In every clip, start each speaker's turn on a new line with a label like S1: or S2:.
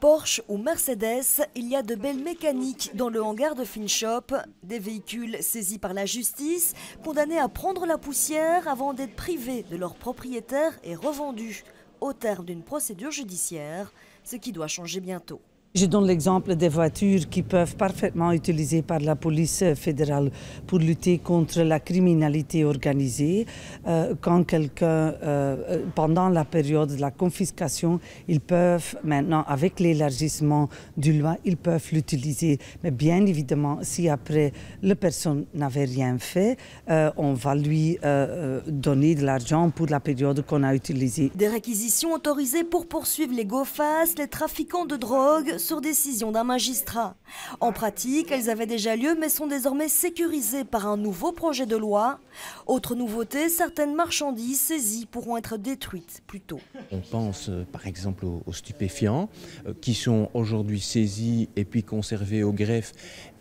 S1: Porsche ou Mercedes, il y a de belles mécaniques dans le hangar de FinShop. Des véhicules saisis par la justice, condamnés à prendre la poussière avant d'être privés de leur propriétaire et revendus au terme d'une procédure judiciaire, ce qui doit changer bientôt.
S2: Je donne l'exemple des voitures qui peuvent parfaitement être utilisées par la police fédérale pour lutter contre la criminalité organisée. Quand quelqu'un, pendant la période de la confiscation, ils peuvent maintenant, avec l'élargissement du loi, ils peuvent l'utiliser. Mais bien évidemment, si après la personne n'avait rien fait, on va lui donner de l'argent pour la période qu'on a utilisée.
S1: Des réquisitions autorisées pour poursuivre les go-fast, les trafiquants de drogue, sur décision d'un magistrat. En pratique, elles avaient déjà lieu mais sont désormais sécurisées par un nouveau projet de loi. Autre nouveauté, certaines marchandises saisies pourront être détruites plus tôt.
S3: On pense par exemple aux stupéfiants qui sont aujourd'hui saisis et puis conservés au greffe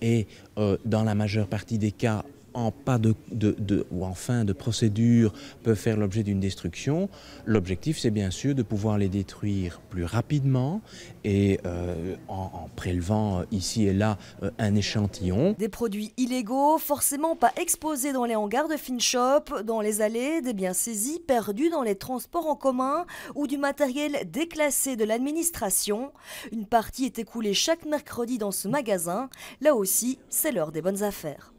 S3: et dans la majeure partie des cas en fin de procédure peuvent faire l'objet d'une destruction. L'objectif, c'est bien sûr de pouvoir les détruire plus rapidement et en prélevant ici et là un échantillon.
S1: Des produits illégaux, forcément pas exposés dans les hangars de FinShop, dans les allées, des biens saisis, perdus dans les transports en commun ou du matériel déclassé de l'administration. Une partie est écoulée chaque mercredi dans ce magasin. Là aussi, c'est l'heure des bonnes affaires.